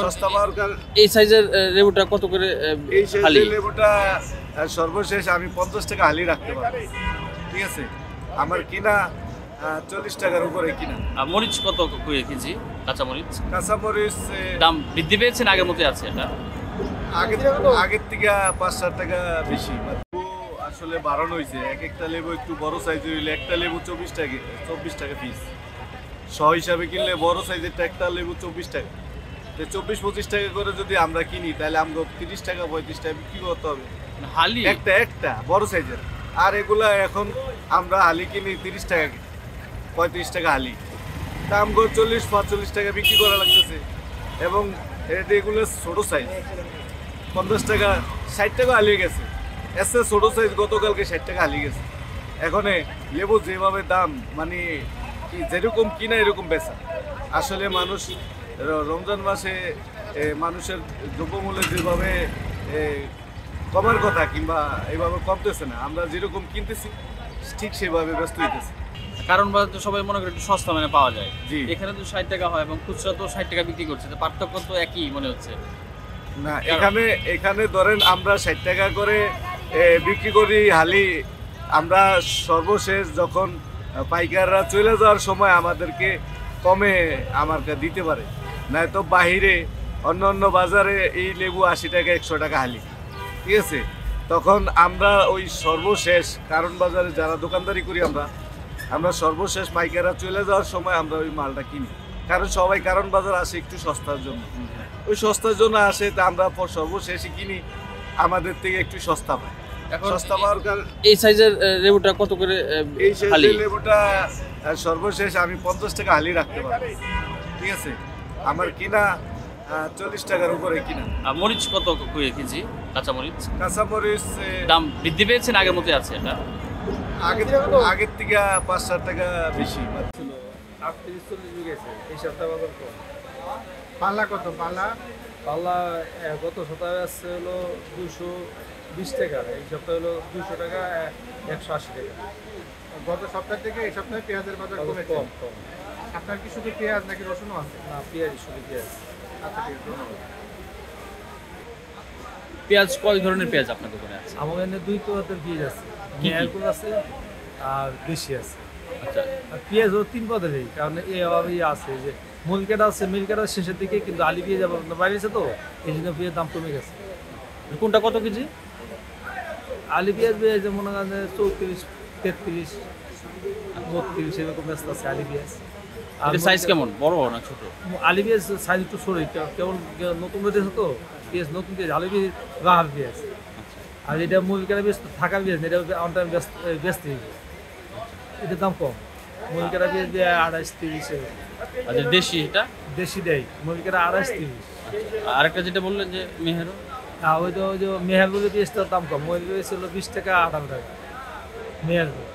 সস্তা পাওয়ার কারণে এই সাইজের লেবুটা কত করে এই হালি? সাইজের লেবুটা সর্বশেষ আমি 50 টাকা হালি রাখতে পারি, ঠিক আছে। আমার কিনা 40 টাকার উপরে কিনা। আর মরিচ কত করে কেজি? কাঁচা মরিচ কাঁচামরিচ দাম বৃদ্ধি পেয়েছে না আগের মতোই আছে? এটা আগের থেকে 5-7 টাকা বেশি। আসলে বাড়ানো হয়েছে, এক একটা লেবু একটু বড় সাইজের হইলে একটা লেবু 24 টাকা পিস। হিসাবে কিনলে বড় সাইজের একটা লেবু 24 টাকা, 24-25 টাকা করে যদি আমরা কিনি তাহলে আমরা 30 টাকা 35 টাকা বিক্রি করতে হবে হালি একটা বড় সাইজের। আর এগুলা এখন আমরা হালি কিনি 30 টাকা 35 টাকা হালি, তা আমগো 40-45 টাকা বিক্রি করা লাগতেছে। এবং এগুলো ছোট সাইজ 50 টাকা 60 টাকা হালিয়ে গেছে। এসে ছোট সাইজ গতকালকে 60 টাকা হালিয়ে গেছে। এখন লেবু যেভাবে দাম, মানে যেরকম কিনা এরকম বেচা। আসলে মানুষ রমজান মাসে মানুষের দ্রব্যমূল্য যেভাবে কমার কথা কিংবা এইভাবে কমতেছে না, আমরা যেরকম কিনতেছি ঠিক সেভাবে ব্যস্ত হইতেছে। কারণ বাজার তো সবাই মনে করে একটু সস্তা মানে পাওয়া যায়, জি। এখানে তো 60 টাকা হয় এবং খুচরা তো 60 টাকা বিক্রি করছে, তো পার্থক্য তো একই মনে হচ্ছে না। এখানে ধরেন আমরা 60 টাকা করে বিক্রি করি হালি। আমরা সর্বশেষ যখন পাইকাররা চলে যাওয়ার সময় আমাদেরকে কমে আমাকে দিতে পারে, নয়তো বাহিরে অন্য বাজারে এই লেবু 80 টাকা 100 টাকা হালি, ঠিক আছে। তখন আমরা ওই সর্বশেষ কারণ বাজারে যারা দোকানদারি করি আমরা সর্বশেষ পাইকাররা চলে যাওয়ার সময় আমরা ওই মালটা কিনি। কারণ সবাই কারণ বাজার আসে একটু সস্তার জন্য, ওই সস্তার জন্য আসে, তা আমরা সর্বশেষে কিনি, আমাদের থেকে একটু সস্তা পাই। সস্তা পাওয়ার কারণে এই সাইজের লেবুটা কত করে এই হালি? সাইজের লেবুটা সর্বশেষ আমি 50 টাকা হালি রাখতে পারি, ঠিক আছে। আমার কিনা 40 টাকার উপরে কিনা। আর মরিচ কত করে কেজি? কাঁচা মরিচ কাঁচামরিচ দাম বৃদ্ধি পেয়েছে না আগের মতোই আছে? এটা আগের থেকে 5-7 টাকা বেশি। 38-40 গেছে এই সপ্তাহে বাজার কম। পাল্লা কত? পাল্লা গত সপ্তাহে আসছে হলো 220 টাকা, এই সপ্তাহে হলো 200 টাকা 180 টাকা। গত সপ্তাহ থেকে এই সপ্তাহে পেঁয়াজের বাজার কমে কম। আপনার কি শুধু পেঁয়াজ নাকি রসুনও আছে? না, পেঁয়াজ, শুধু পেঁয়াজ। আচ্ছা, ঠিক আছে, ধন্যবাদ। পেঁয়াজ কয় ধরনের পেঁয়াজ আপনার দোকানে আছে? আমার এখানে 2 পদের পেঁয়াজ আছে, মেয়ারকুল আছে আর দেশি আছে। আচ্ছা, আর পেঁয়াজও 3 পদেরই, কারণ এই আছে যে মিলকেটা আছে, মিলকেটা শেষের দিকে, কিন্তু আলি পেঁয়াজ বাইরেছে, তো এই জন্য পেঁয়াজের দাম কমে গেছে। কোনটা কত কেজি? আলি পেঁয়াজ মনে করেন 34, 33, 32 এরকম ব্যস্ত আছে আলি পেঁয়াজ। আর সাইজ কেমন, বড় না ছোট? আলি পেঁয়াজ সাইজ একটু সরই, কেমন নতুন বেঁধেছে তো পেঁয়াজ, নতুন পেঁয়াজ আলি পেঁয়াজ রাহার পেঁয়াজ। আর এটা মুরগিটা বেশ থাকার পেঁয়াজ, এটা অন টাইম ব্যস্ত, এটার দাম কম। মুরগিটা পেঁয়াজ দিয়ে 28-30। আচ্ছা, দেশি এটা? দেশি দেয় মুরগিটা 28-30। আরেকটা যেটা বললেন যে মেহেরো, ওই যে মেহেরগুলো পেঁয়াজটার দাম কম, মুরগি পেঁয়াজ হলো 20 টাকা 18 টাকা মেহেরগুলো।